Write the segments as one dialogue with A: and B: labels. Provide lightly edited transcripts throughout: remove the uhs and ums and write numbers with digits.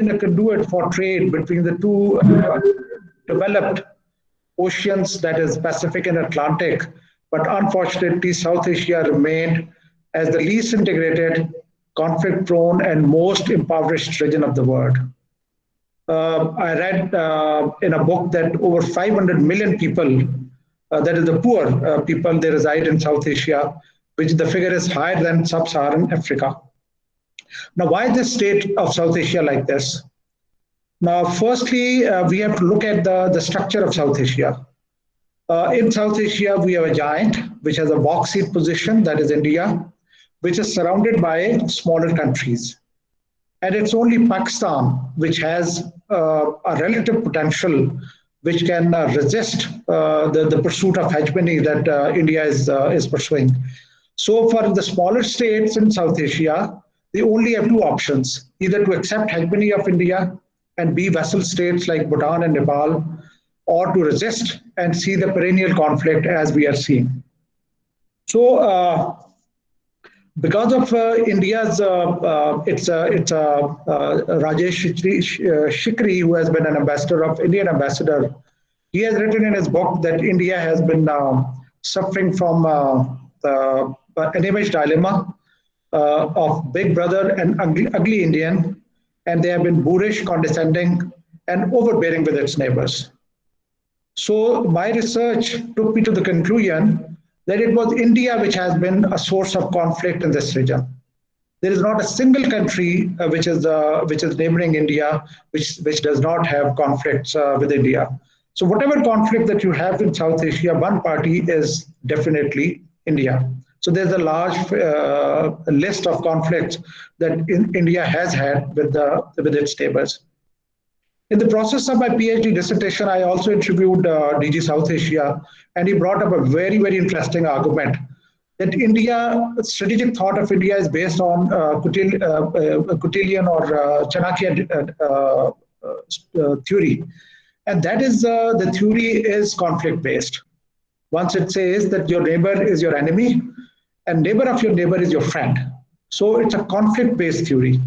A: been a conduit for trade between the two developed oceans, that is Pacific and Atlantic. But unfortunately, South Asia remained as the least integrated, conflict-prone, and most impoverished region of the world. I read in a book that over 500 million people, that is the poor people, they reside in South Asia, which the figure is higher than sub-Saharan Africa. Now, why this state of South Asia like this? Now, firstly, we have to look at the structure of South Asia. In South Asia, we have a giant, which has a box seat position, that is India, which is surrounded by smaller countries. And it's only Pakistan, which has a relative potential, which can resist the pursuit of hegemony that India is pursuing. So for the smaller states in South Asia, they only have two options, either to accept hegemony of India and be vassal states like Bhutan and Nepal, or to resist and see the perennial conflict as we are seeing. So because of India's, it's Rajesh Shikri, who has been an ambassador of Indian ambassador. He has written in his book that India has been suffering from an image dilemma of big brother and ugly Indian, and they have been boorish, condescending, and overbearing with its neighbors. So my research took me to the conclusion that it was India which has been a source of conflict in this region. There is not a single country which is neighboring India which does not have conflicts with India. So whatever conflict that you have in South Asia, one party is definitely India. So there's a large list of conflicts that India has had with its neighbors. In the process of my PhD dissertation, I also interviewed DG South Asia, and he brought up a very, very interesting argument that strategic thought of India is based on Cotilian or Chanakya theory. And that is, the theory is conflict-based. Once it says that your neighbor is your enemy, and neighbor of your neighbor is your friend. So it's a conflict-based theory.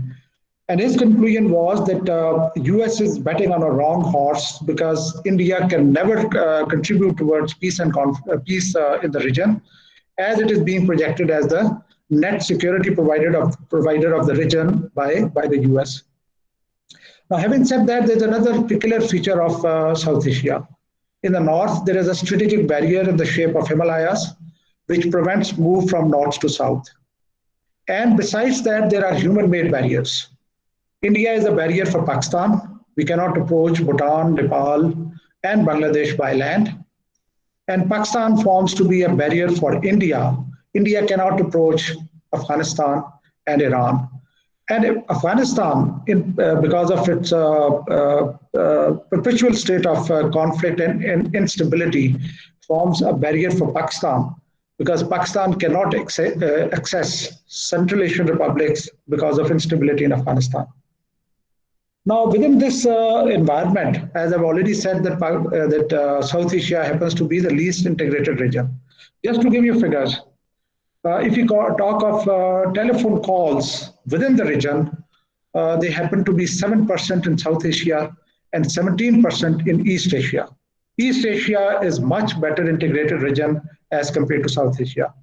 A: And his conclusion was that US is betting on a wrong horse because India can never contribute towards peace and peace in the region, as it is being projected as the net security provider of the region by the US. Now, having said that, there's another peculiar feature of South Asia. In the north, there is a strategic barrier in the shape of Himalayas, which prevents move from north to south. And besides that, there are human-made barriers. India is a barrier for Pakistan. We cannot approach Bhutan, Nepal, and Bangladesh by land. And Pakistan forms to be a barrier for India. India cannot approach Afghanistan and Iran. And Afghanistan, because of its perpetual state of conflict and instability, forms a barrier for Pakistan, because Pakistan cannot access Central Asian republics because of instability in Afghanistan. Now, within this environment, as I've already said, that South Asia happens to be the least integrated region. Just to give you figures, if you talk of telephone calls within the region, they happen to be 7% in South Asia and 17% in East Asia. East Asia is much better integrated region as compared to South Asia.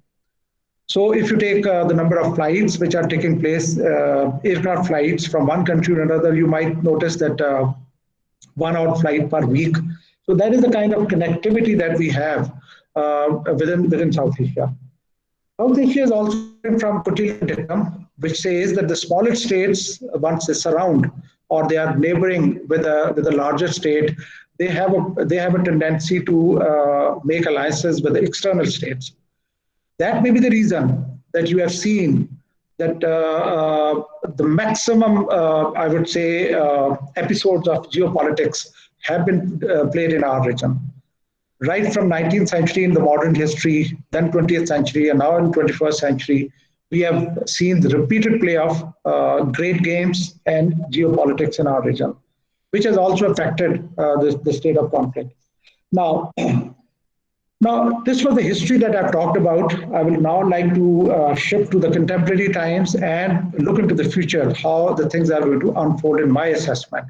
A: So if you take the number of flights which are taking place, aircraft flights from one country to another, you might notice that 1 hour flight per week. So that is the kind of connectivity that we have within South Asia. South Asia is also from Cotilian, which says that the smaller states, once they surround or they are neighboring with a larger state, they have a tendency to make alliances with the external states. That may be the reason that you have seen that the maximum, I would say, episodes of geopolitics have been played in our region. Right from 19th century in the modern history, then 20th century, and now in 21st century, we have seen the repeated play of great games and geopolitics in our region, which has also affected the state of conflict. Now, Now, this was the history that I've talked about. I will now like to shift to the contemporary times and look into the future, how the things are going to unfold in my assessment.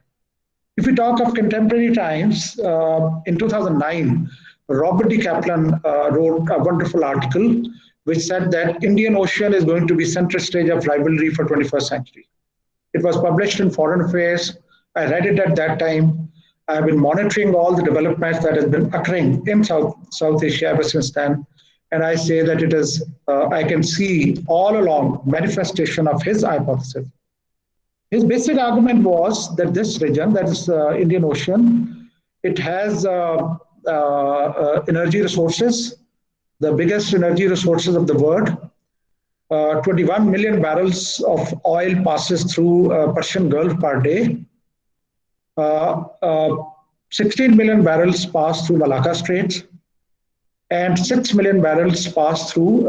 A: If we talk of contemporary times, in 2009, Robert D. Kaplan wrote a wonderful article which said that Indian Ocean is going to be center stage of rivalry for 21st century. It was published in Foreign Affairs. I read it at that time. I've been monitoring all the developments that has been occurring in South Asia ever since then. And I say that it is, I can see all along manifestation of his hypothesis. His basic argument was that this region, that is Indian Ocean, it has energy resources, the biggest energy resources of the world. 21 million barrels of oil passes through Persian Gulf per day. 16 million barrels pass through Malacca Straits, and 6 million barrels pass through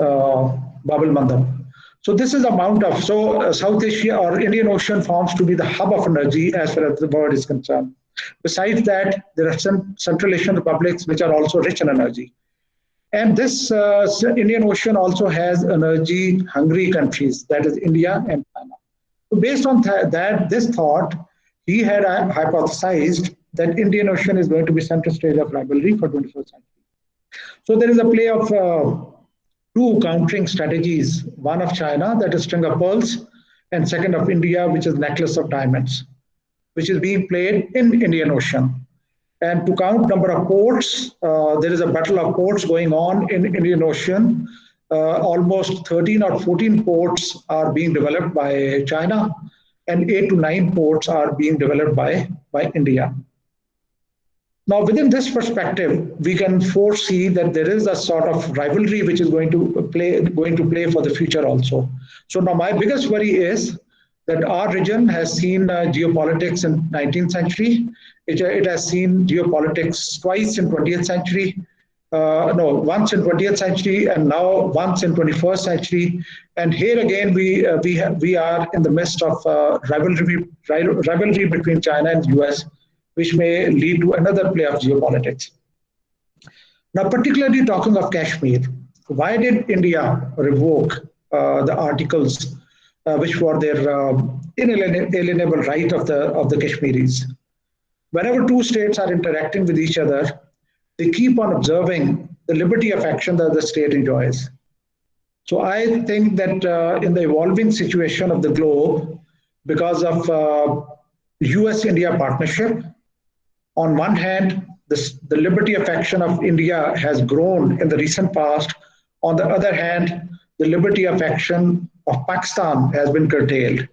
A: Bab el-Mandab. So this is the amount of, South Asia or Indian Ocean forms to be the hub of energy as far as the world is concerned. Besides that, there are some Central Asian republics which are also rich in energy. And this Indian Ocean also has energy-hungry countries, that is India and China. So based on this thought, he had hypothesized that Indian Ocean is going to be center stage of rivalry for 21st century. So there is a play of two countering strategies, one of China, that is string of pearls, and second of India, which is necklace of diamonds, which is being played in Indian Ocean. And to count number of ports, there is a battle of ports going on in Indian Ocean. Almost 13 or 14 ports are being developed by China, and 8 to 9 ports are being developed by India. Now, within this perspective, we can foresee that there is a sort of rivalry which is going to play for the future also. So now my biggest worry is that our region has seen geopolitics in 19th century. It has seen geopolitics twice in 20th century. Once in 20th century and now once in 21st century. And here again, we are in the midst of rivalry between China and US, which may lead to another play of geopolitics. Now, particularly talking of Kashmir, why did India revoke the articles which were their inalienable right of the Kashmiris? Whenever two states are interacting with each other, they keep on observing the liberty of action that the state enjoys. So I think that in the evolving situation of the globe, because of US-India partnership, on one hand, the liberty of action of India has grown in the recent past. On the other hand, the liberty of action of Pakistan has been curtailed.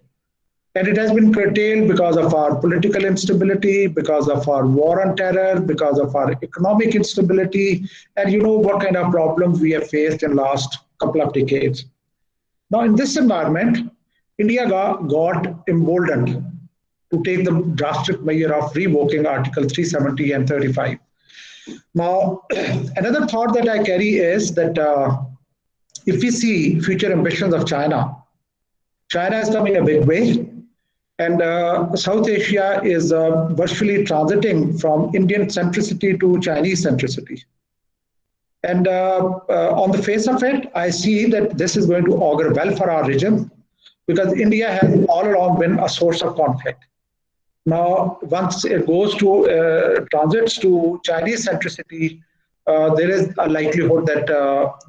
A: And it has been curtailed because of our political instability, because of our war on terror, because of our economic instability, and you know what kind of problems we have faced in the last couple of decades. Now, in this environment, India got emboldened to take the drastic measure of revoking Article 370 and 35. Now, another thought that I carry is that if we see future ambitions of China, China has come in a big way. And South Asia is virtually transiting from Indian centricity to Chinese centricity. And on the face of it, I see that this is going to augur well for our region because India has all along been a source of conflict. Now, once it goes to transits to Chinese centricity, there is a likelihood that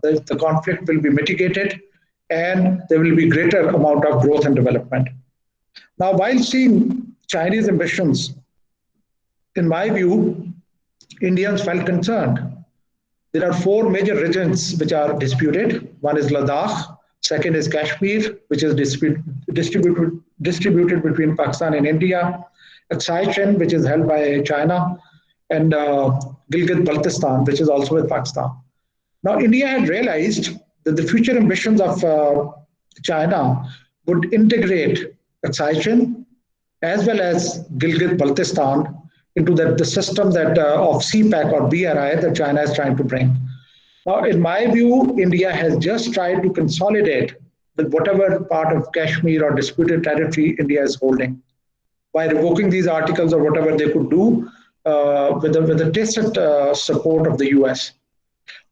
A: the conflict will be mitigated and there will be greater amount of growth and development. Now, while seeing Chinese ambitions, in my view, Indians felt concerned. There are 4 major regions which are disputed. One is Ladakh, second is Kashmir, which is distributed between Pakistan and India, Sichuan, which is held by China, and Gilgit-Baltistan, which is also with Pakistan. Now, India had realized that the future ambitions of China would integrate Sichuan as well as Gilgit-Baltistan into the system that of CPEC or BRI that China is trying to bring. Now, in my view, India has just tried to consolidate with whatever part of Kashmir or disputed territory India is holding by revoking these articles or whatever they could do with the tacit support of the US.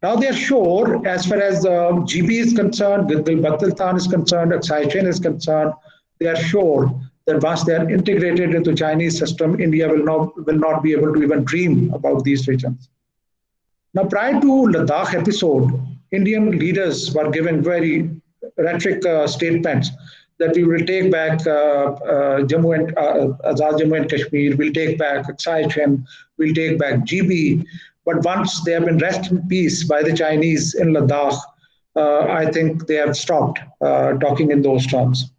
A: Now they are sure, as far as GB is concerned, Balochistan is concerned, Achin is concerned, they are sure that once they are integrated into Chinese system, India will not be able to even dream about these regions. Now, prior to Ladakh episode, Indian leaders were giving very rhetoric statements that we will take back Azad Jammu and Kashmir, we'll take back Achin, we'll take back GB. But once they have been rest in peace by the Chinese in Ladakh, I think they have stopped talking in those terms.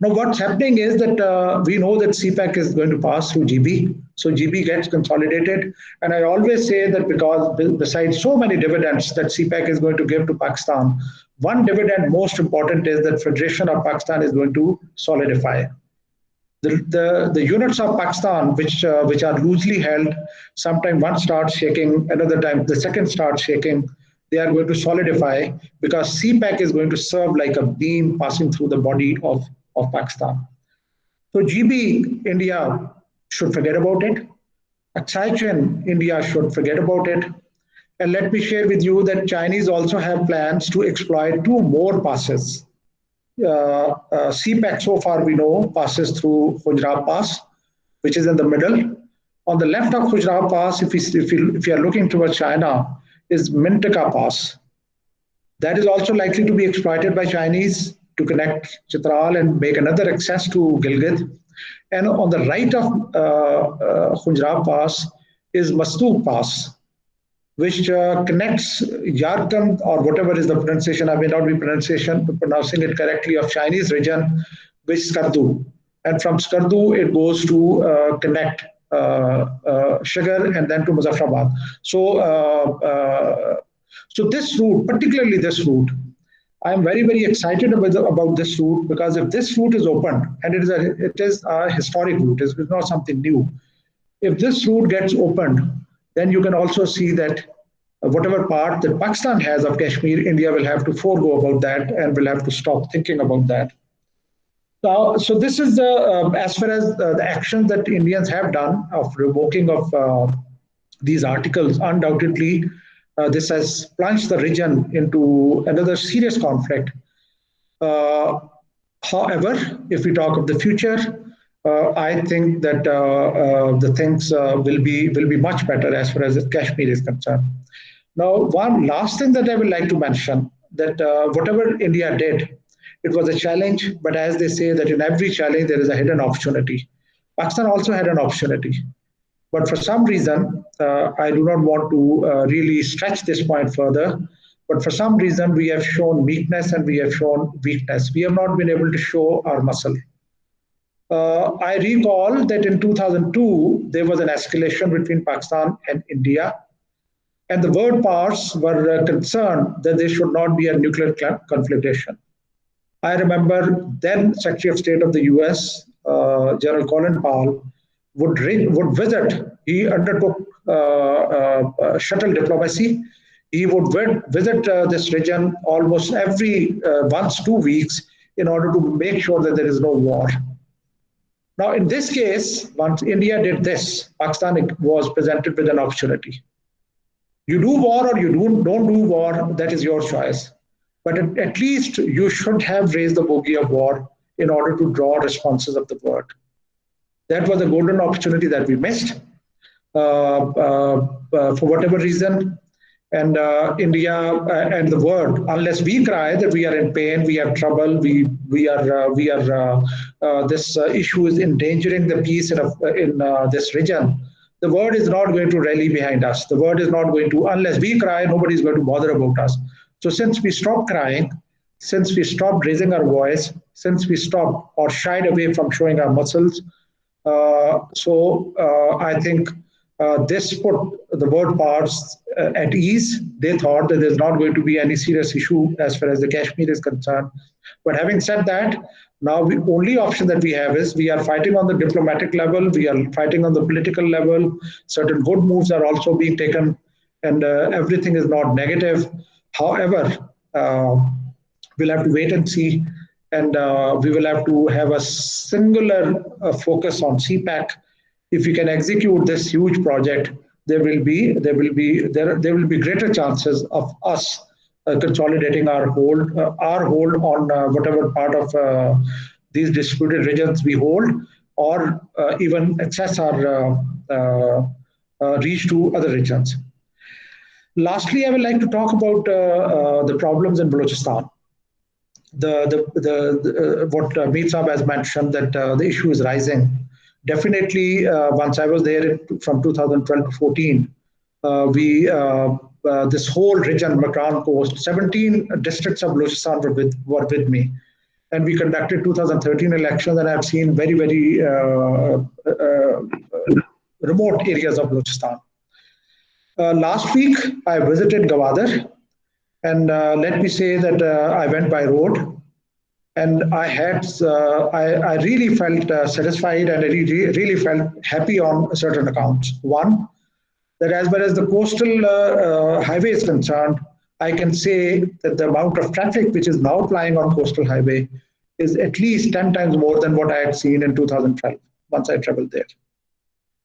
A: Now, what's happening is that we know that CPEC is going to pass through GB. So GB gets consolidated. And I always say that because besides so many dividends that CPEC is going to give to Pakistan, one dividend most important is that Federation of Pakistan is going to solidify. The units of Pakistan, which are loosely held, sometimes one starts shaking, another time the second starts shaking. They are going to solidify because CPEC is going to serve like a beam passing through the body of Pakistan. So GB, India should forget about it. Achin, India should forget about it. And let me share with you that Chinese also have plans to exploit two more passes. CPEC, so far we know, passes through Khujrab Pass, which is in the middle. On the left of Khujrab Pass, if you are looking towards China, is Mintaka Pass. That is also likely to be exploited by Chinese to connect Chitral and make another access to Gilgit. And on the right of Khujrab Pass is Mastook Pass, which connects Yarkand, or whatever is the pronunciation, I may not be pronouncing it correctly, of Chinese region, with Skardu. And from Skardu, it goes to connect Shigar and then to Muzaffarabad. So this route, particularly this route, I am very, very excited about this route, because if this route is opened, and it is a historic route, it's not something new. If this route gets opened, then you can also see that whatever part that Pakistan has of Kashmir, India will have to forego about that and will have to stop thinking about that. So this is as far as the actions that Indians have done of revoking of these articles. Undoubtedly, this has plunged the region into another serious conflict. However, if we talk of the future, I think that the things will be much better as far as Kashmir is concerned. Now, one last thing that I would like to mention, that whatever India did, it was a challenge, but as they say that in every challenge there is a hidden opportunity. Pakistan also had an opportunity. But for some reason, I do not want to really stretch this point further, but for some reason we have shown weakness and we have shown weakness. We have not been able to show our muscle. I recall that in 2002, there was an escalation between Pakistan and India, and the world powers were concerned that there should not be a nuclear conflagration. I remember then Secretary of State of the US, General Colin Powell, would visit. He undertook shuttle diplomacy. He would visit this region almost every once, 2 weeks in order to make sure that there is no war. Now, in this case, once India did this, Pakistan was presented with an opportunity. You do war or you don't do war, that is your choice. But at least you should have raised the bogey of war in order to draw responses of the world. That was a golden opportunity that we missed for whatever reason. And India and the world, unless we cry that we are in pain, we have trouble, this issue is endangering the peace in this region, the world is not going to rally behind us. The world is not going to, unless we cry, nobody is going to bother about us. So since we stopped crying, since we stopped raising our voice, since we stopped or shied away from showing our muscles, I think this put the world powers at ease. They thought that there's not going to be any serious issue as far as the Kashmir is concerned. But having said that, now the only option that we have is we are fighting on the diplomatic level, we are fighting on the political level. Certain good moves are also being taken, and everything is not negative. However, we'll have to wait and see, and we will have to have a singular focus on CPEC. If we can execute this huge project, there will be greater chances of us consolidating our hold on whatever part of these disputed regions we hold, or even access our reach to other regions. Lastly, I would like to talk about the problems in Balochistan. What Meet Saab has mentioned, that the issue is rising. Definitely, once I was there from 2012 to 14, we this whole region, Makran Coast, 17 districts of Balochistan were with me, and we conducted 2013 elections, and I've seen very remote areas of Balochistan. Last week, I visited Gawadar, and let me say that I went by road, and I really felt satisfied, and I really felt happy on certain accounts. One, that as far as the coastal highway is concerned, I can say that the amount of traffic which is now plying on coastal highway is at least 10 times more than what I had seen in 2012 once I traveled there.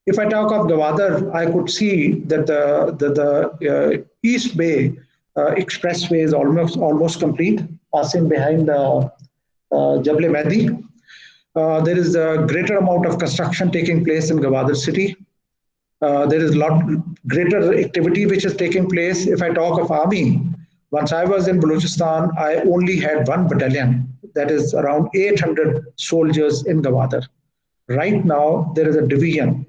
A: If I talk of Gawadar, I could see that the East Bay expressway is almost complete, passing behind Jable Mehdi. There is a greater amount of construction taking place in Gawadar city. There is a lot greater activity which is taking place. If I talk of army, once I was in Balochistan, I only had one battalion, that is around 800 soldiers in Gawadar. Right now, there is a division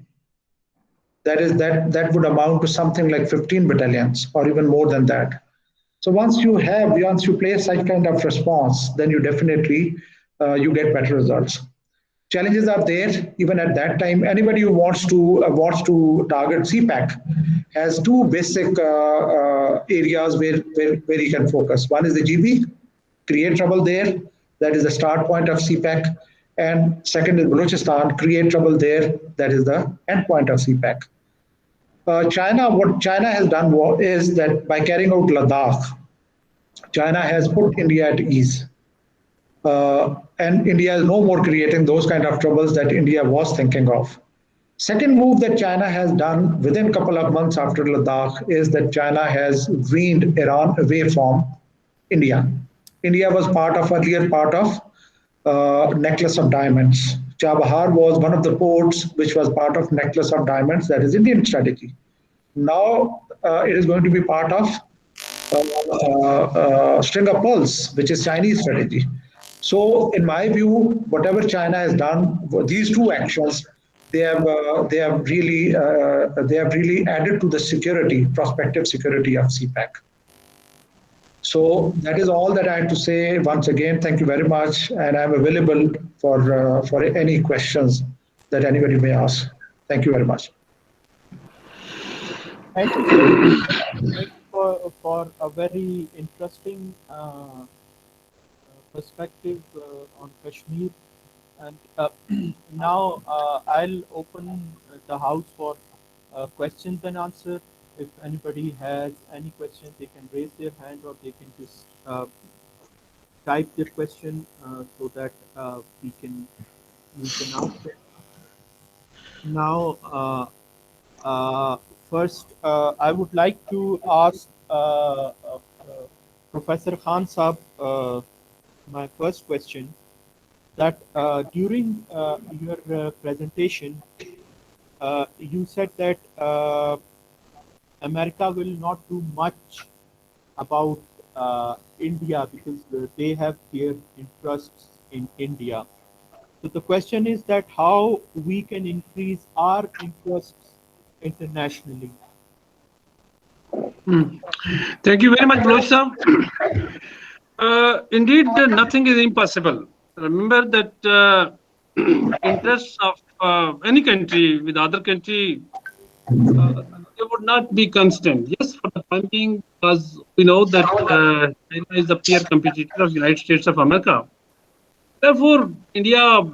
A: that would amount to something like 15 battalions or even more than that. So once you play such kind of response, then you definitely you get better results. Challenges are there even at that time. Anybody who wants to target CPAC has two basic areas where he can focus. One is the GB, create trouble there. That is the start point of CPAC. And second is Balochistan, create trouble there. That is the end point of CPAC. What China has done is that by carrying out Ladakh, China has put India at ease. And India is no more creating those kind of troubles that India was thinking of. Second move that China has done within a couple of months after Ladakh is that China has weaned Iran away from India. India was earlier part of Necklace of Diamonds. Chabahar was one of the ports which was part of Necklace of Diamonds, that is Indian strategy. Now it is going to be part of String of Pearls, which is Chinese strategy. So, in my view, whatever China has done, these two actions, they have really added to the prospective security of CPAC. So that is all that I have to say. Once again, thank you very much, and I am available for any questions that anybody may ask. Thank you very much.
B: Thank you for a very interesting perspective on Kashmir. And now I'll open the house for questions and answers. If anybody has any questions, they can raise their hand, or they can just type their question so that we can answer. Now, first, I would like to ask Professor Khan Saab my first question, that during your presentation, you said that America will not do much about India because they have their interests in India. So the question is that how we can increase our interests internationally.
C: Thank you very much, Balochistan. Indeed, nothing is impossible. Remember that interests of any country with other country, they would not be constant. Yes, for the time being, because we know that China is the peer competitor of United States of America. Therefore, India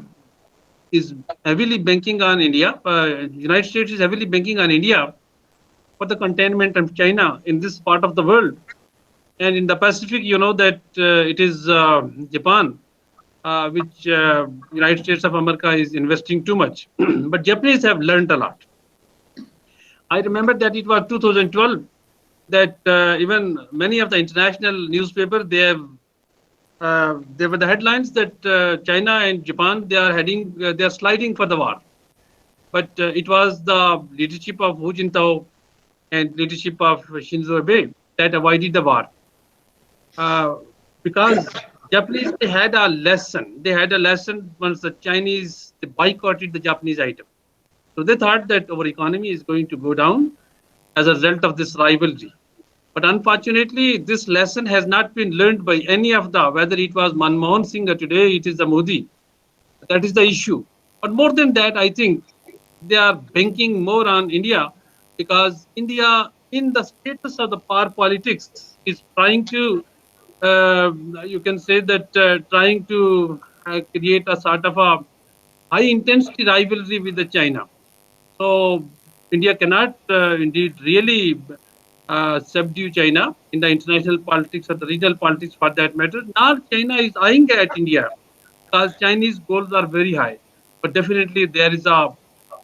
C: is heavily banking on India. United States is heavily banking on India for the containment of China in this part of the world. And in the Pacific, you know that it is Japan, which United States of America is investing too much. But Japanese have learned a lot. I remember that it was 2012 that even many of the international newspapers, there were the headlines that China and Japan, they are sliding for the war. But it was the leadership of Hu Jintao and leadership of Shinzo Abe that avoided the war. Because Japanese, they had a lesson. They had a lesson once the Chinese, they boycotted the Japanese item. So they thought that our economy is going to go down as a result of this rivalry. But unfortunately, this lesson has not been learned by any of the, whether it was Manmohan Singh or today it is the Modi. That is the issue. But more than that, I think they are banking more on India, because India, in the status of the power politics, is trying to, you can say that, trying to create a sort of a high intensity rivalry with the China. So India cannot indeed really subdue China in the international politics or the regional politics for that matter. Now China is eyeing at India because Chinese goals are very high. But definitely there is a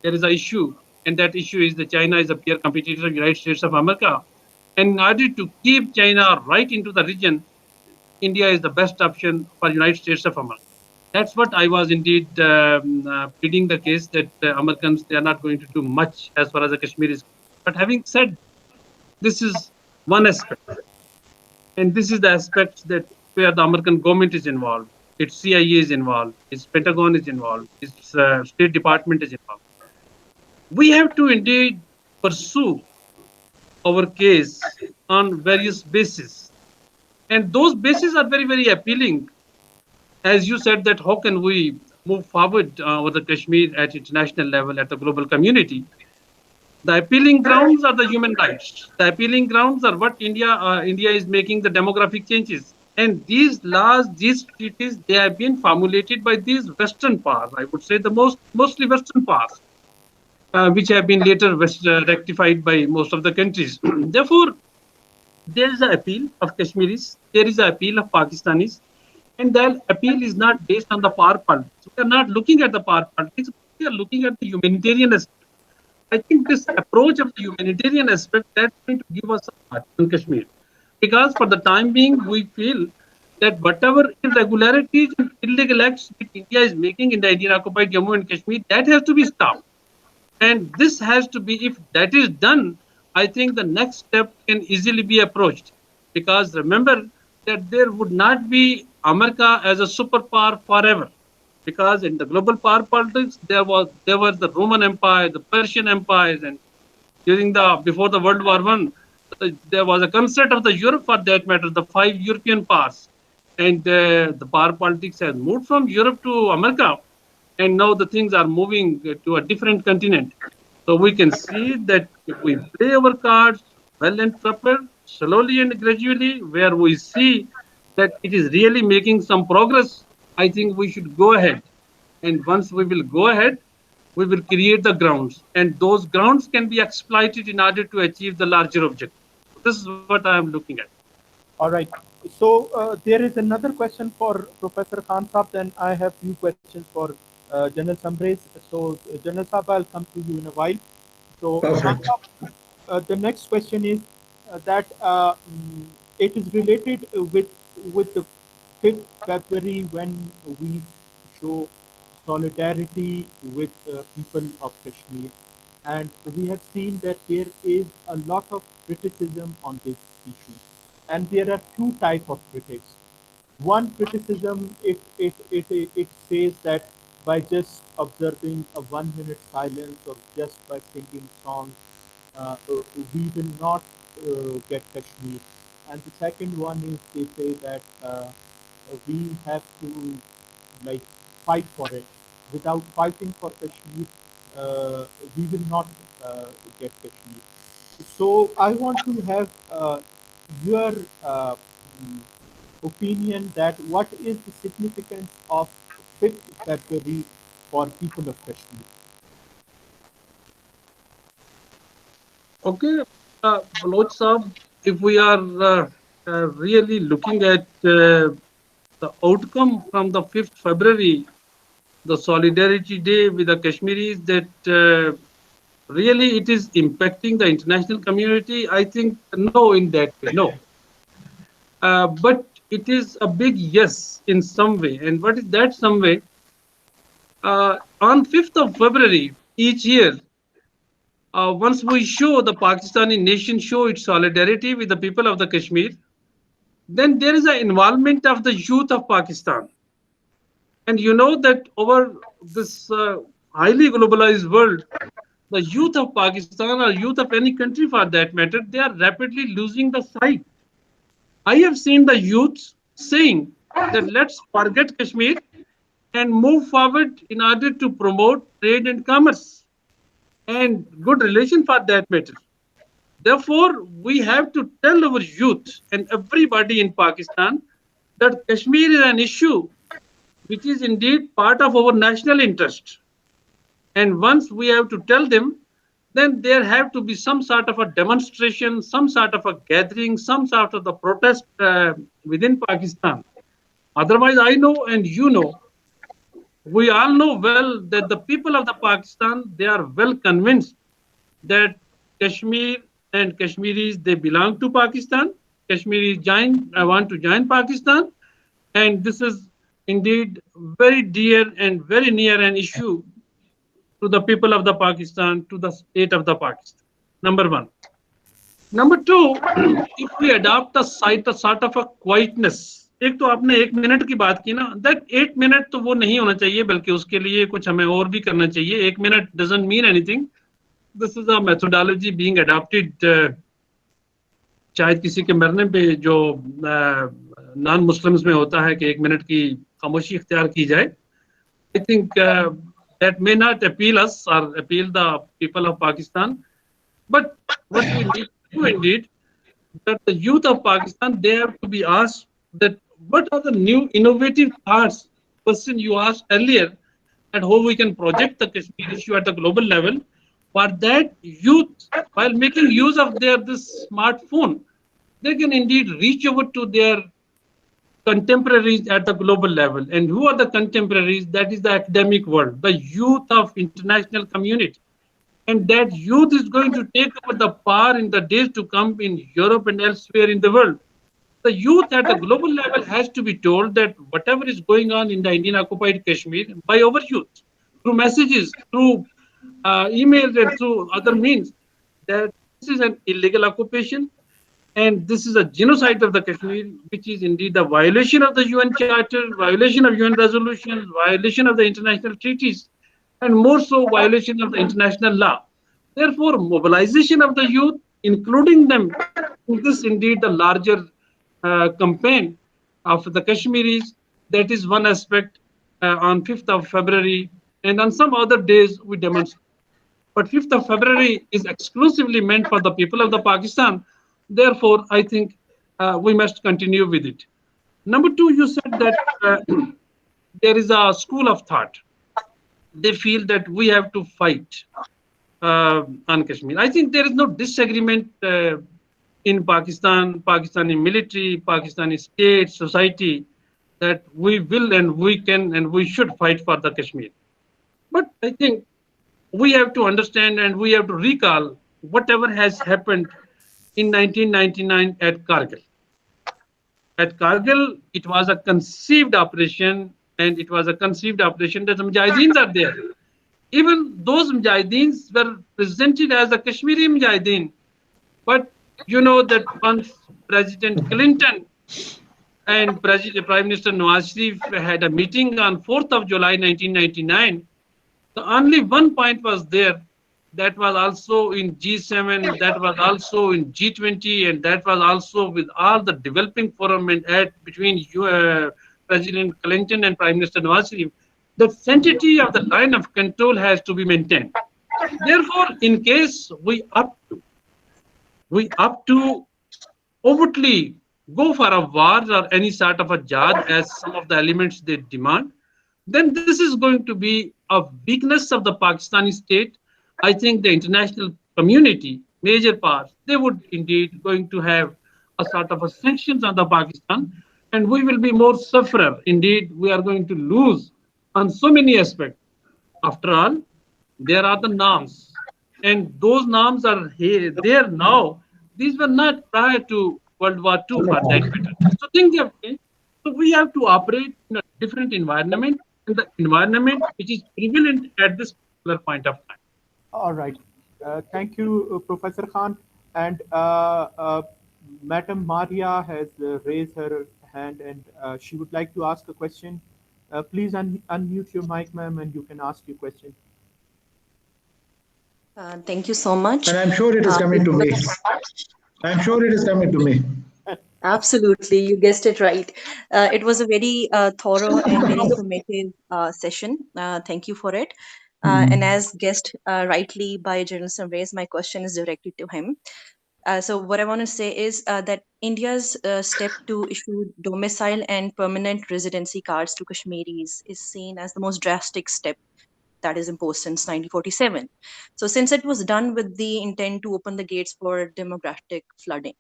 C: issue, and that issue is that China is a peer competitor of the United States of America. And in order to keep China right into the region, India is the best option for United States of America. That's what I was indeed pleading the case that Americans, they are not going to do much as far as the Kashmir is. But having said, this is one aspect, and this is the aspect that where the American government is involved, its CIA is involved, its Pentagon is involved, its State Department is involved. We have to indeed pursue our case on various bases, and those bases are very, very appealing. As you said, that how can we move forward over the Kashmir at international level, at the global community? The appealing grounds are the human rights. The appealing grounds are what India is making the demographic changes. And these laws, these treaties, they have been formulated by these Western powers. I would say the mostly Western powers, which have been later rectified by most of the countries. Therefore, there is an appeal of Kashmiris, there is an appeal of Pakistanis, and that appeal is not based on the power politics. We are not looking at the power politics, we are looking at the humanitarian aspect. I think this approach of the humanitarian aspect, that's going to give us a lot in Kashmir. Because for the time being, we feel that whatever irregularities and illegal acts which India is making in the Indian occupied Jammu and Kashmir, that has to be stopped. And this has to be, if that is done, I think the next step can easily be approached. Because remember that there would not be America as a superpower forever. Because in the global power politics, there was the Roman Empire, the Persian empires, and before the World War I, there was a concept of the Europe, for that matter, the 5 European powers, and the power politics has moved from Europe to America, and now the things are moving to a different continent. So we can see that if we play our cards well and proper, slowly and gradually, where we see that it is really making some progress, I think we should go ahead. And once we will go ahead, we will create the grounds. And those grounds can be exploited in order to achieve the larger objective. This is what I am looking at.
B: All right. So there is another question for Professor Khan Saab. Then I have few questions for General Sambrez. So General Saab, I'll come to you in a while. So Khan Saab, the next question is that it is related with the 5th February, when we show solidarity with people of Kashmir, and we have seen that there is a lot of criticism on this issue, and there are 2 types of critics. One criticism, it says that by just observing a 1-minute silence or just by singing songs, we will not get Kashmir. And the second one is they say that we have to like fight for it. Without fighting for Kashmir, we will not get Kashmir. So I want to have your opinion that what is the significance of 5th February for people of Kashmir?
C: Okay, Baloch Saab, if we are really looking at the outcome from the 5th February, the Solidarity Day with the Kashmiris, that really it is impacting the international community? I think no, in that way, no. But it is a big yes in some way. And what is that some way? On 5th of February each year, once we show the Pakistani nation show its solidarity with the people of the Kashmir, then there is an involvement of the youth of Pakistan. And you know that over this highly globalized world, the youth of Pakistan or youth of any country for that matter, they are rapidly losing the sight. I have seen the youth saying that let's forget Kashmir and move forward in order to promote trade and commerce and good relation for that matter. Therefore, we have to tell our youth and everybody in Pakistan that Kashmir is an issue which is indeed part of our national interest. And once we have to tell them, then there have to be some sort of a demonstration, some sort of a gathering, some sort of the protest within Pakistan. Otherwise, I know and you know, we all know well that the people of the Pakistan, they are well convinced that Kashmir and Kashmiris, they belong to Pakistan. Kashmiris want to join Pakistan. And this is indeed very dear and very near an issue to the people of the Pakistan, to the state of the Pakistan. Number one. Number two, if we adopt a sort of a quietness, एक तो आपने 1 minute की बात की ना, that 8 minute तो वो नहीं होना चाहिए, बल्कि उसके लिए कुछ हमें और भी करना चाहिए. 1 minute doesn't mean anything. This is a methodology being adopted. शायद किसी के मरने पे जो नॉन मुस्लिम्स में होता है कि 1 मिनट की खामोशी इख्तियार की जाए. I think that may not appeal us or appeal the people of Pakistan, but what we need to do indeed, that the youth of Pakistan, they have to be asked that what are the new innovative thoughts, question you asked earlier, and how we can project the Kashmir issue at a global level. For that, youth, while making use of this smartphone, they can indeed reach over to their contemporaries at the global level. And who are the contemporaries? That is the academic world, the youth of international community. And that youth is going to take over the power in the days to come in Europe and elsewhere in the world. The youth at the global level has to be told that whatever is going on in the Indian occupied Kashmir by our youth, through messages, through emails and through other means, that this is an illegal occupation and this is a genocide of the Kashmir, which is indeed the violation of the UN Charter, violation of UN resolutions, violation of the international treaties, and more so violation of the international law. Therefore, mobilization of the youth, including them in this indeed the larger campaign of the Kashmiris, that is one aspect. On 5th of February and on some other days we demonstrate. But 5th of February is exclusively meant for the people of the Pakistan. Therefore, I think we must continue with it. Number two, you said that there is a school of thought. They feel that we have to fight on Kashmir. I think there is no disagreement in Pakistan, Pakistani military, Pakistani state, society, that we will and we can and we should fight for the Kashmir. But I think we have to understand and we have to recall whatever has happened in 1999 at Kargil. At Kargil, it was a conceived operation, and it was a conceived operation that the Mujahideens are there. Even those Mujahideens were presented as the Kashmiri Mujahideen. But you know that once President Clinton and Prime Minister Nawaz Sharif had a meeting on 4th of July 1999, the only one point was there, that was also in G7, that was also in G20, and that was also with all the developing forum and between President Clinton and Prime Minister Nawaz Sharif. The sanctity of the line of control has to be maintained. Therefore, in case we up to overtly go for a war or any sort of a jihad as some of the elements they demand, then this is going to be a weakness of the Pakistani state. I think the international community, major parts, they would indeed going to have a sort of a sanctions on the Pakistan, and we will be more sufferer. Indeed, we are going to lose on so many aspects. After all, there are the norms. and those norms are here, there now. These were not prior to World War II, for that matter. So things have changed. So we have to operate in a different environment, and the environment which is prevalent at this particular point of time.
B: All right. Thank you, Professor Khan. And Madam Maria has raised her hand and she would like to ask a question. Please unmute your mic, ma'am, and you can ask your question.
D: Thank you so much.
A: And I'm sure it is coming to me. I'm sure it is coming to me.
D: Absolutely, you guessed it right. It was a very thorough and very informative session. Thank you for it. And as guessed rightly by General Samrez, my question is directed to him. So what I want to say is that India's step to issue domicile and permanent residency cards to Kashmiris is seen as the most drastic step that is imposed since 1947. So since it was done with the intent to open the gates for demographic flooding.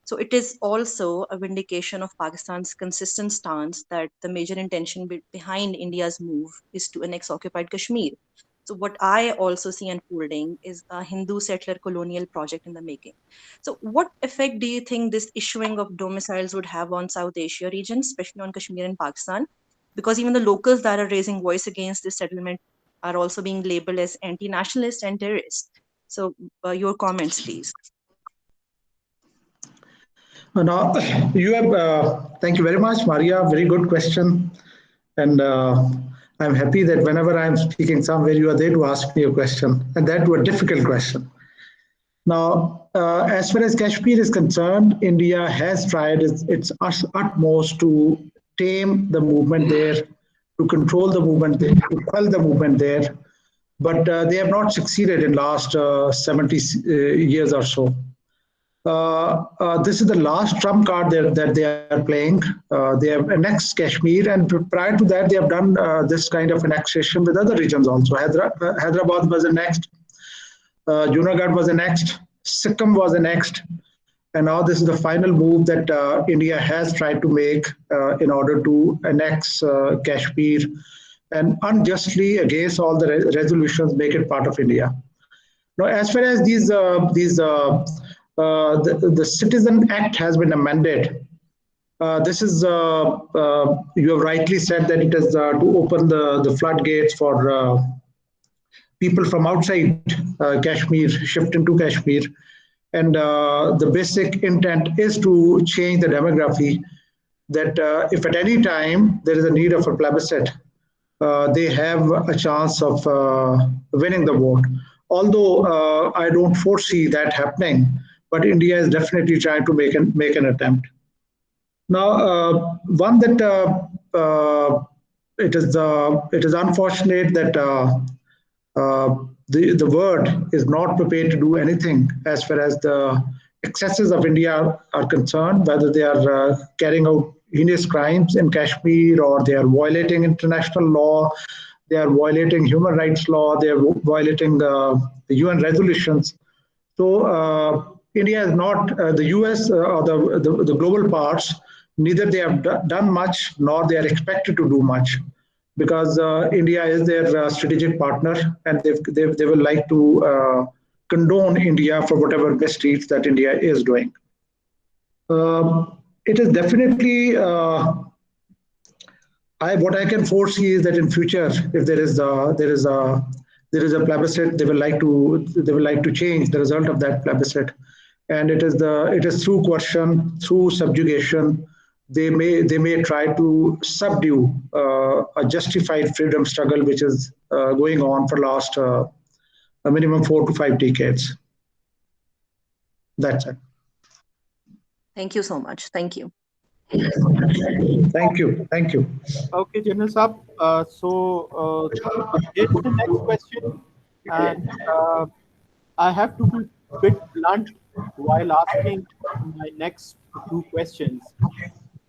D: So it is also a vindication of Pakistan's consistent stance that the major intention behind India's move is to annex occupied Kashmir. So what I also see unfolding is a Hindu settler colonial project in the making. So what effect do you think this issuing of domiciles would have on South Asia region, especially on Kashmir and Pakistan? Because even the locals that are raising voice against this settlement are also being labeled as anti-nationalist and terrorist. So your comments, please.
A: Now, you have, thank you very much, Maria. Very good question. And I'm happy that whenever I'm speaking somewhere, you are there to ask me a question. And that was a difficult question. Now, as far as Kashmir is concerned, India has tried its utmost to tame the movement there, to control the movement there, to quell the movement there. But they have not succeeded in last 70 years or so. This is the last trump card that they are playing. They have annexed Kashmir, and prior to that, they have done this kind of annexation with other regions also. Hyderabad was annexed, Junagadh was annexed, Sikkim was annexed, and now this is the final move that India has tried to make in order to annex Kashmir and unjustly, against all the resolutions, make it part of India. Now, as far as the Citizen Act has been amended. This is, you have rightly said that it is to open the floodgates for people from outside Kashmir, shift into Kashmir. And the basic intent is to change the demography, that if at any time there is a need of a plebiscite, they have a chance of winning the vote. Although I don't foresee that happening, but India is definitely trying to make an attempt. Now, one that it is unfortunate that the world is not prepared to do anything as far as the excesses of India are concerned, whether they are carrying out heinous crimes in Kashmir, or they are violating international law, they are violating human rights law, they are violating the UN resolutions. So India is not, the US or the global parts, neither they have done much nor they are expected to do much, because India is their strategic partner, and they will like to condone India for whatever misdeeds that India is doing. It is definitely, what I can foresee is that in future, if there is a plebiscite, they will like to change the result of that plebiscite, and it is through coercion, through subjugation. They may try to subdue a justified freedom struggle which is going on for last a minimum 4 to 5 decades. That's it.
D: Thank you so much. Thank you.
A: Thank you. Thank you.
B: Okay, General Saab. So here's the next question, and I have to be a bit blunt while asking my next 2 questions.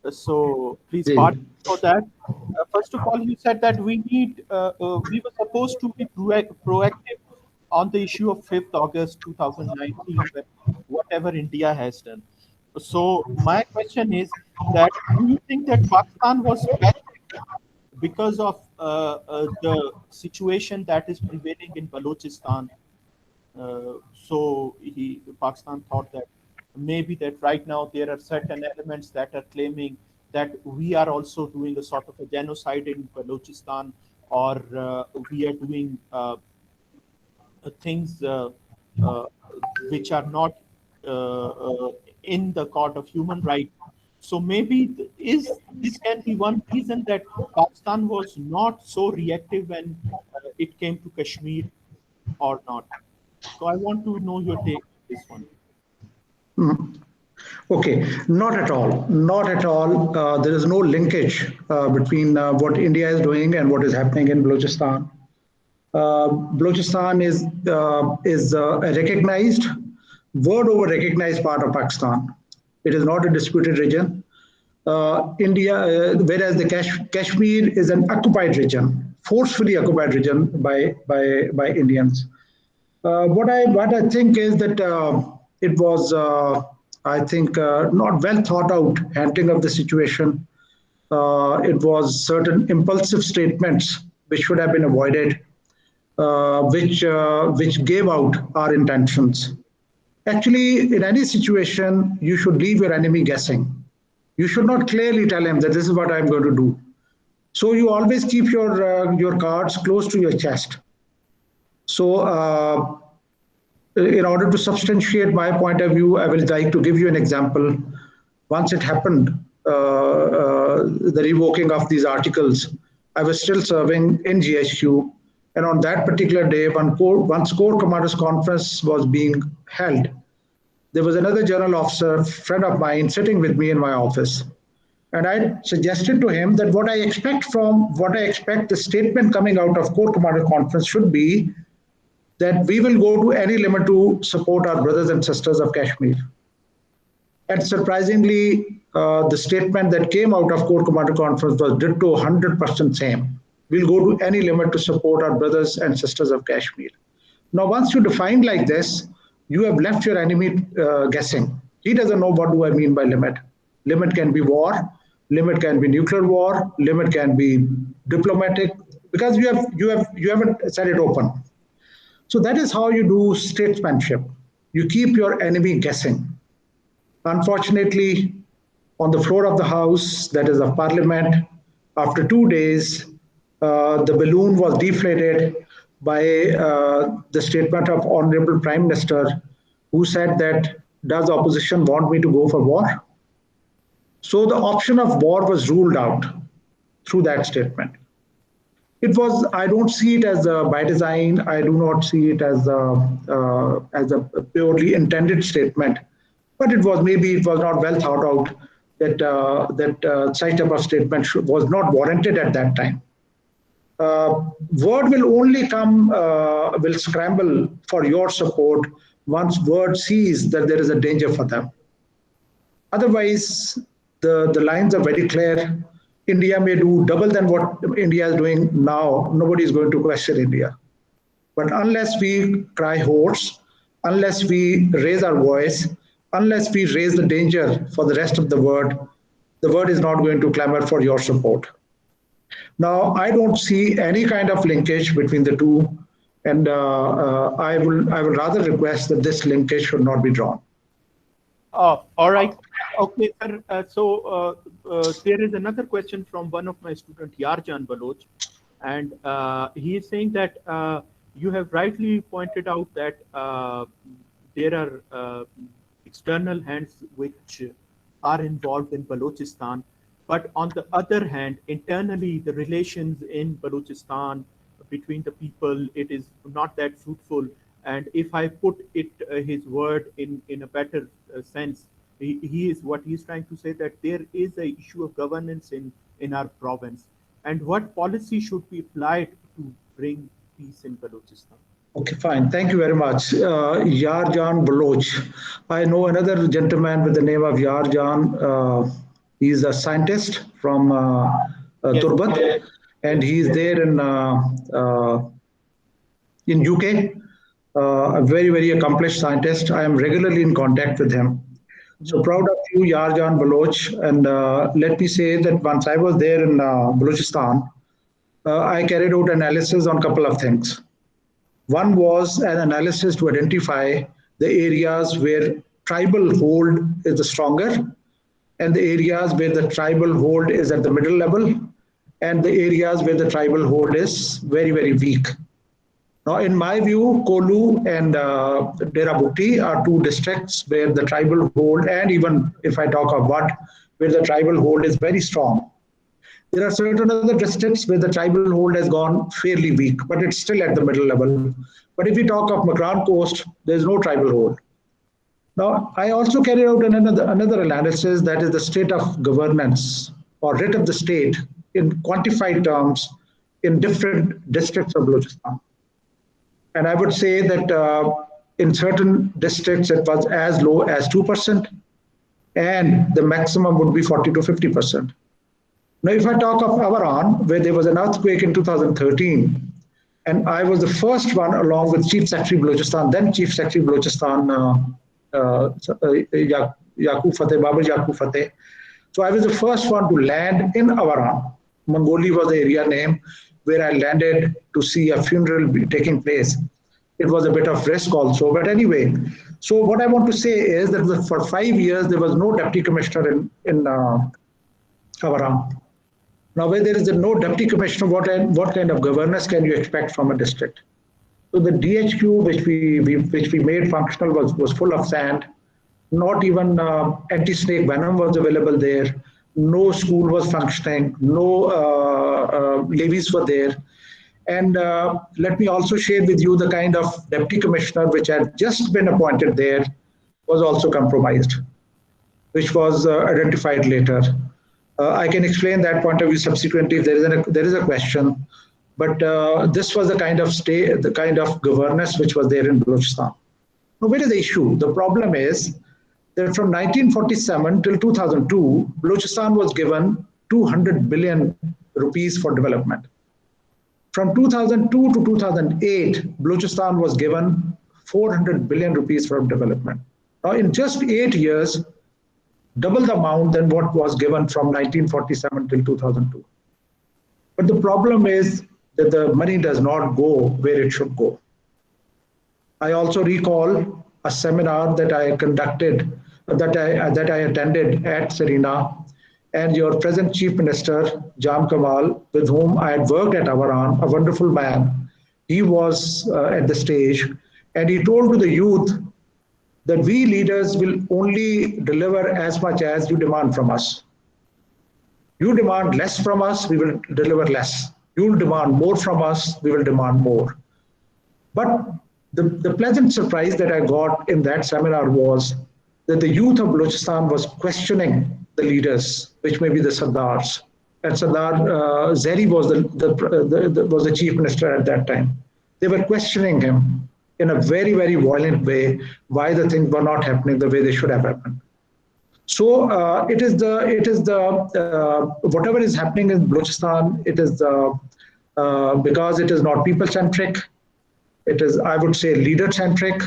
B: So please pardon for that. First of all, you said that we were supposed to be proactive on the issue of 5th August 2019, whatever India has done. So my question is that, do you think that Pakistan was passive because of the situation that is prevailing in Balochistan? So Pakistan thought that maybe that right now there are certain elements that are claiming that we are also doing a sort of a genocide in Balochistan, or we are doing things uh, which are not in the court of human rights. So maybe is this can be one reason that Pakistan was not so reactive when it came to Kashmir or not. So I want to know your take on this one.
A: Okay, not at all. Not at all. There is no linkage between what India is doing and what is happening in Balochistan. Balochistan is a recognized, word over recognized part of Pakistan. It is not a disputed region. Whereas the Kashmir is an occupied region, forcefully occupied region by Indians. What I think is that it was, I think, not well thought out handling of the situation. It was certain impulsive statements which should have been avoided, which gave out our intentions. Actually, in any situation, you should leave your enemy guessing. You should not clearly tell him that this is what I'm going to do. So you always keep your cards close to your chest. So in order to substantiate my point of view, I will like to give you an example. Once it happened, the revoking of these articles, I was still serving in GHQ. And on that particular day, once Corps Commanders Conference was being held, there was another general officer, friend of mine, sitting with me in my office. And I suggested to him that what I expect the statement coming out of Corps Commander Conference should be that we will go to any limit to support our brothers and sisters of Kashmir. And surprisingly, the statement that came out of Corps Commander Conference was ditto 100% same. We'll go to any limit to support our brothers and sisters of Kashmir. Now, once you define like this, you have left your enemy guessing. He doesn't know what do I mean by limit. Limit can be war, limit can be nuclear war, limit can be diplomatic, because you haven't said it open. So that is how you do statesmanship. You keep your enemy guessing. Unfortunately, on the floor of the House, that is of Parliament, after 2 days, the balloon was deflated by the statement of Honorable Prime Minister, who said that, does the opposition want me to go for war? So the option of war was ruled out through that statement. It was, I don't see it as by design. I do not see it as a purely intended statement, but it was not well thought out that such type of statement was not warranted at that time. Word will only will scramble for your support once word sees that there is a danger for them. Otherwise, the lines are very clear. India may do double than what India is doing now. Nobody is going to question India. But unless we cry hoarse, unless we raise our voice, unless we raise the danger for the rest of the world is not going to clamor for your support. Now, I don't see any kind of linkage between the two, and I will rather request that this linkage should not be drawn.
B: All right. Okay, sir. There is another question from one of my students, Yarjan Baloch, and he is saying that you have rightly pointed out that there are external hands which are involved in Balochistan. But on the other hand, internally, the relations in Balochistan between the people, it is not that fruitful. And if I put it, his word in a better sense, what he's trying to say that there is an issue of governance in our province. And what policy should be applied to bring peace in Balochistan?
A: Okay, fine. Thank you very much. Yarjan Baloch. I know another gentleman with the name of Yarjan. He's a scientist from Turbat, and he's there in UK. A very, very accomplished scientist. I am regularly in contact with him. So proud of you, Yarjan Baloch. And let me say that once I was there in Balochistan, I carried out analysis on a couple of things. One was an analysis to identify the areas where tribal hold is the stronger, and the areas where the tribal hold is at the middle level, and the areas where the tribal hold is very, very weak. Now, in my view, Kolu and Dera Bhuti are two districts where the tribal hold, and even if I talk of what, where the tribal hold is very strong. There are certain other districts where the tribal hold has gone fairly weak, but it's still at the middle level. But if we talk of Makran Coast, there's no tribal hold. Now, I also carried out another analysis, that is the state of governance or rate of the state in quantified terms in different districts of Balochistan. And I would say that in certain districts it was as low as 2%, and the maximum would be 40 to 50%. Now, if I talk of Avaran, where there was an earthquake in 2013, and I was the first one, along with Chief Secretary Balochistan, then Chief Secretary Balochistan, Yaqub Fateh, Babar Yaqub Fateh. So I was the first one to land in Avaran. Mangoli was the area name where I landed to see a funeral taking place. It was a bit of risk also, but anyway. So what I want to say is that for 5 years, there was no deputy commissioner in Avaran. Now, where there is no deputy commissioner, what kind of governance can you expect from a district? So the DHQ, which we made functional, was full of sand. Not even anti-snake venom was available there. No school was functioning. No levies were there. And let me also share with you the kind of deputy commissioner which had just been appointed there was also compromised, which was identified later. I can explain that point of view subsequently if there is a question. But this was the kind of governance which was there in Balochistan. Now, where is the issue? The problem is that from 1947 till 2002, Balochistan was given 200 billion rupees for development. From 2002 to 2008, Balochistan was given 400 billion rupees for development. Now, in just 8 years, double the amount than what was given from 1947 till 2002. But the problem is that the money does not go where it should go. I also recall a seminar that I conducted, that I attended at Serena, and your present Chief Minister, Jam Kamal, with whom I had worked at Avaran, a wonderful man, he was at the stage, and he told to the youth that we leaders will only deliver as much as you demand from us. You demand less from us, we will deliver less. You will demand more from us, we will demand more. But the pleasant surprise that I got in that seminar was that the youth of Balochistan was questioning the leaders, which may be the Sardars. And Sardar Zeri was the chief minister at that time. They were questioning him in a very, very violent way why the things were not happening the way they should have happened. So whatever is happening in Balochistan, it is because it is not people-centric. It is, I would say, leader-centric.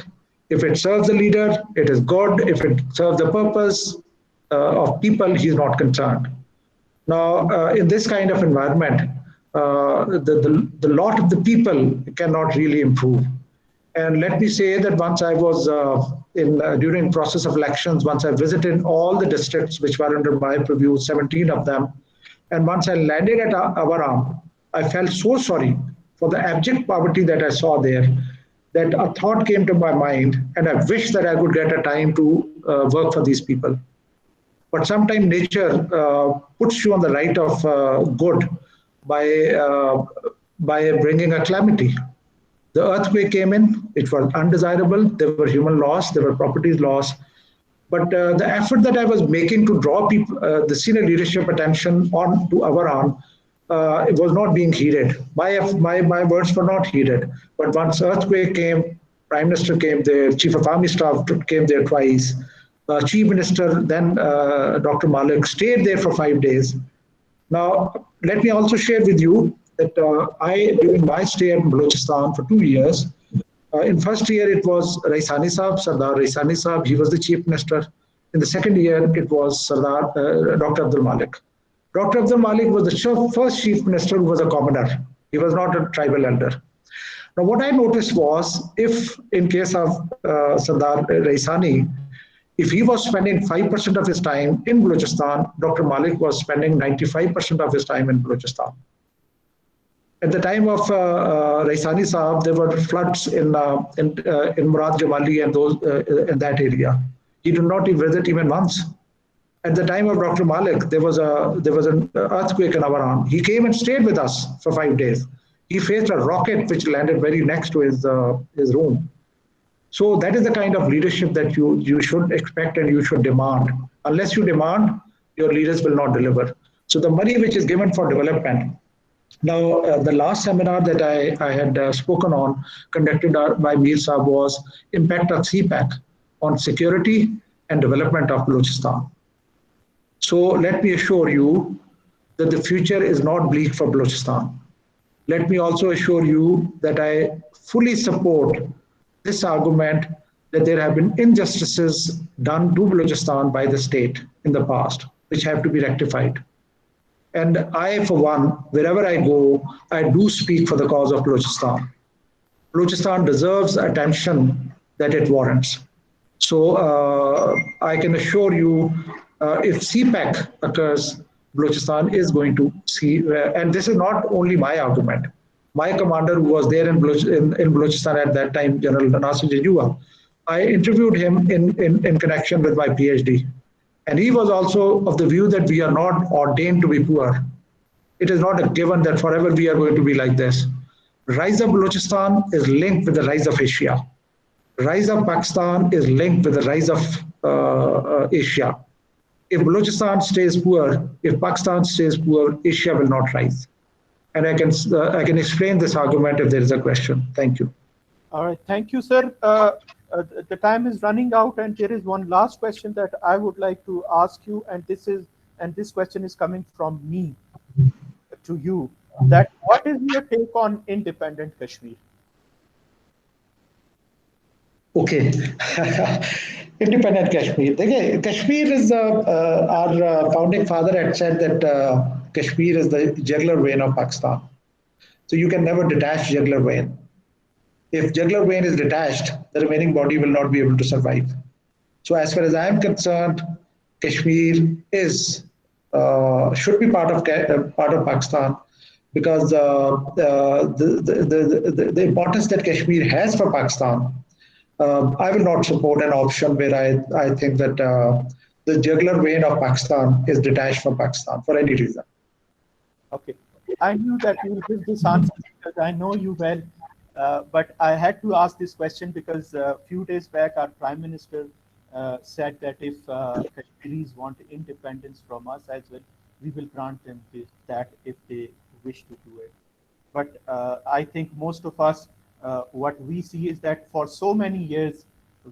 A: If it serves the leader, it is good. If it serves the purpose of people, he is not concerned. Now, in this kind of environment, the lot of the people cannot really improve. And let me say that once I was during process of elections, once I visited all the districts which were under my purview, 17 of them, and once I landed at Avaram, I felt so sorry for the abject poverty that I saw there, that a thought came to my mind, and I wish that I could get a time to work for these people. But sometimes nature puts you on the right of good by bringing a calamity. The earthquake came in, it was undesirable, there were human loss, there were properties lost. But the effort that I was making to draw people, the senior leadership attention on to Avaran, it was not being heeded. My words were not heeded. But once earthquake came, Prime Minister came there, Chief of Army Staff came there twice. Chief Minister, then Dr. Malik, stayed there for 5 days. Now, let me also share with you that during my stay in Balochistan for 2 years, in first year it was Raisani Saab, Sardar Raisani Saab, he was the Chief Minister. In the second year, it was Dr. Abdul Malik. Dr. Abdul Malik was the first Chief Minister who was a commoner. He was not a tribal elder. Now, what I noticed was, if in case of Sardar Raisani, if he was spending 5% of his time in Balochistan, Dr. Malik was spending 95% of his time in Balochistan. At the time of Raisani Saab, there were floods in Murad Jamali and those in that area. He did not visit even once. At the time of Dr. Malik, there was an earthquake in Avaran. He came and stayed with us for 5 days. He faced a rocket which landed very next to his room. So that is the kind of leadership that you should expect and you should demand. Unless you demand, your leaders will not deliver. So the money which is given for development. Now, the last seminar that I had spoken on, conducted by Mir Saab, was impact of CPAC on security and development of Balochistan. So let me assure you that the future is not bleak for Balochistan. Let me also assure you that I fully support this argument that there have been injustices done to Balochistan by the state in the past, which have to be rectified. And I, for one, wherever I go, I do speak for the cause of Balochistan. Balochistan deserves attention that it warrants. So I can assure you, if CPAC occurs, Balochistan is going to see, and this is not only my argument. My commander, who was there in Balochistan at that time, General Nasir Jejua, I interviewed him in connection with my PhD. And he was also of the view that we are not ordained to be poor. It is not a given that forever we are going to be like this. Rise of Balochistan is linked with the rise of Asia. Rise of Pakistan is linked with the rise of Asia. If Balochistan stays poor, if Pakistan stays poor, Asia will not rise. And I can explain this argument if there is a question. Thank you.
B: All right, thank you, sir. The time is running out, and there is one last question that I would like to ask you, and this question is coming from me to you. That what is your take on independent Kashmir?
A: Okay. Independent Kashmir. Kashmir is our founding father had said that Kashmir is the jugular vein of Pakistan. So you can never detach jugular vein. If jugular vein is detached, the remaining body will not be able to survive. So as far as I am concerned, Kashmir is should be part of Pakistan, because the importance that Kashmir has for Pakistan. I will not support an option where I think that the jugular vein of Pakistan is detached from Pakistan for any reason.
B: Okay, I knew that you will give this answer because I know you well. But I had to ask this question because a few days back our Prime Minister said that if Kashmiris want independence from us as well, we will grant them that if they wish to do it. But I think most of us, what we see is that for so many years,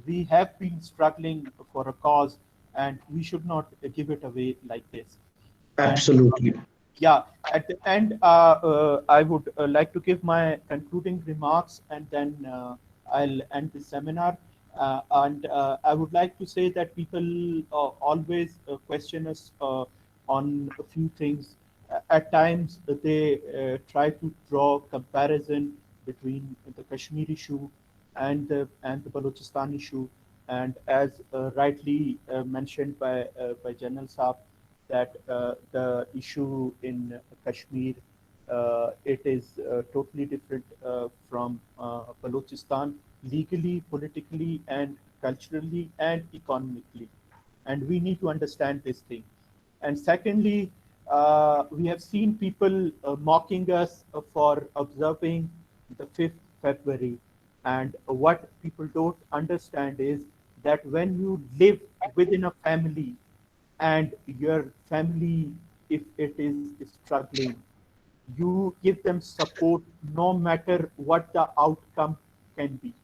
B: we have been struggling for a cause, and we should not give it away like this.
A: Absolutely.
B: Yeah, at the end, I would like to give my concluding remarks, and then I'll end the seminar. And I would like to say that people always question us on a few things. At times, they try to draw comparison between the Kashmir issue and the Balochistan issue. And as rightly mentioned by General Saab, that the issue in Kashmir, it is totally different from Balochistan, legally, politically, and culturally, and economically. And we need to understand this thing. And secondly, we have seen people mocking us for observing the 5th February. And what people don't understand is that when you live within a family, and your family, if it is struggling, you give them support no matter what the outcome can be.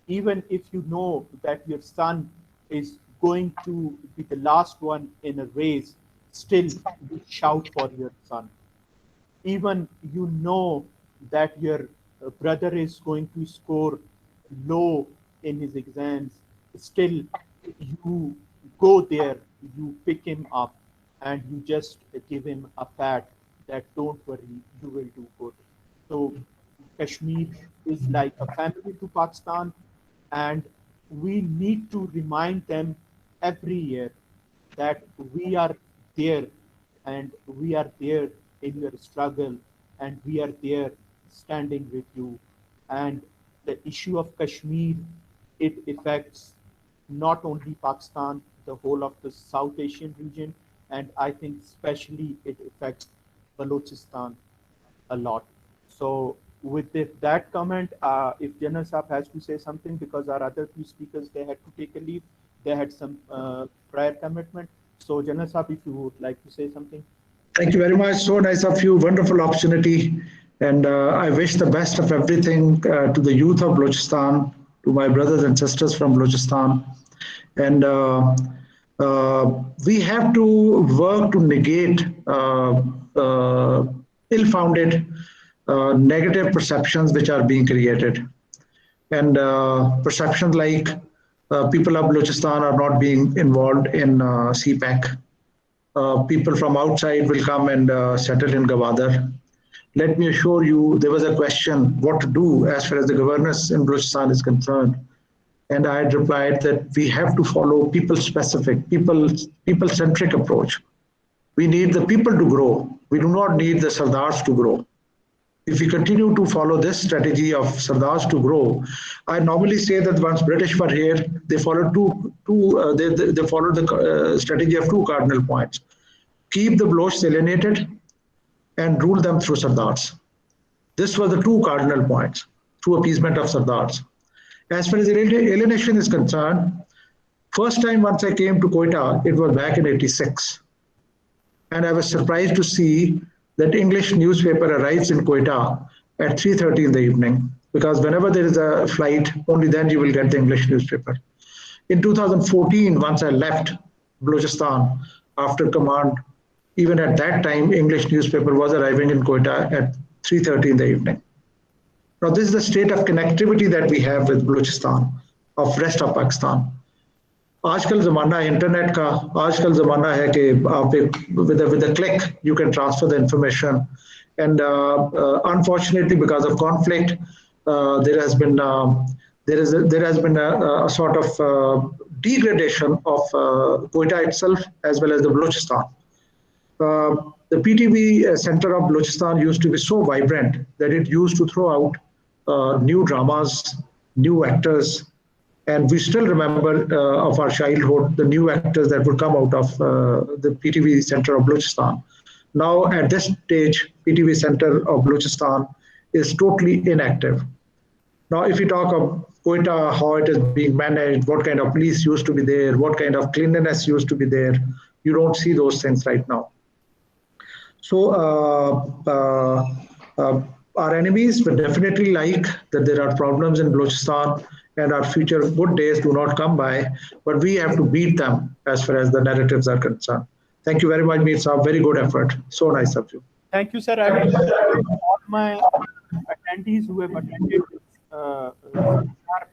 B: Even if you know that your son is going to be the last one in a race, still you shout for your son. Even you know that your brother is going to score low in his exams, still you go there, you pick him up, and you just give him a pat that don't worry, you will do good. So Kashmir is like a family to Pakistan, and we need to remind them every year that we are there, and we are there in your struggle, and we are there standing with you. And the issue of Kashmir, it affects not only Pakistan, the whole of the South Asian region, and I think especially it affects Balochistan a lot. So with that comment, if General Saab has to say something, because our other two speakers, they had to take a leave, they had some prior commitment. So General Saab, if you would like to say something.
A: Thank you very much. So nice of you. Wonderful opportunity. And I wish the best of everything to the youth of Balochistan, to my brothers and sisters from Balochistan. And we have to work to negate ill-founded negative perceptions which are being created. And perceptions like people of Balochistan are not being involved in CPAC. People from outside will come and settle in Gwadar. Let me assure you, there was a question what to do as far as the governance in Balochistan is concerned. And I had replied that we have to follow people-specific, people-centric approach. We need the people to grow. We do not need the Sardars to grow. If we continue to follow this strategy of Sardars to grow, I normally say that once British were here, they followed they followed the strategy of two cardinal points: keep the Balochs alienated and rule them through Sardars. This were the two cardinal points, through appeasement of Sardars. As far as alienation is concerned, first time once I came to Quetta, it was back in '86. And I was surprised to see that English newspaper arrives in Quetta at 3:30 in the evening, because whenever there is a flight, only then you will get the English newspaper. In 2014, once I left Balochistan after command, even at that time, English newspaper was arriving in Quetta at 3:30 in the evening. Now, this is the state of connectivity that we have with Balochistan, of rest of Pakistan. आजकल ज़माना है internet का, आजकल ज़माना है कि आप with a click you can transfer the information, and unfortunately because of conflict there has been a sort of degradation of Quetta itself as well as the Balochistan. The PTV center of Balochistan used to be so vibrant that it used to throw out new dramas, new actors. And we still remember of our childhood, the new actors that would come out of the PTV center of Balochistan. Now, at this stage, PTV center of Balochistan is totally inactive. Now, if you talk of Quetta, how it is being managed, what kind of police used to be there, what kind of cleanliness used to be there, you don't see those things right now. So, our enemies will definitely like that there are problems in Balochistan, and our future good days do not come by, but we have to beat them as far as the narratives are concerned. Thank you very much, Mir Saab. Very good effort. So nice of you.
B: Thank you, sir. I will all my attendees who have attended this webinar,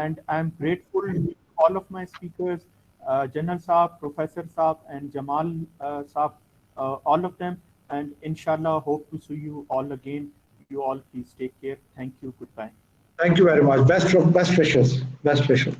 B: and I'm grateful to all of my speakers, General Saab, Professor Saab, and Jamal Saab, all of them. And inshallah, hope to see you all again. You all please take care. Thank you. Goodbye.
A: Thank you very much. Best wishes. Best wishes.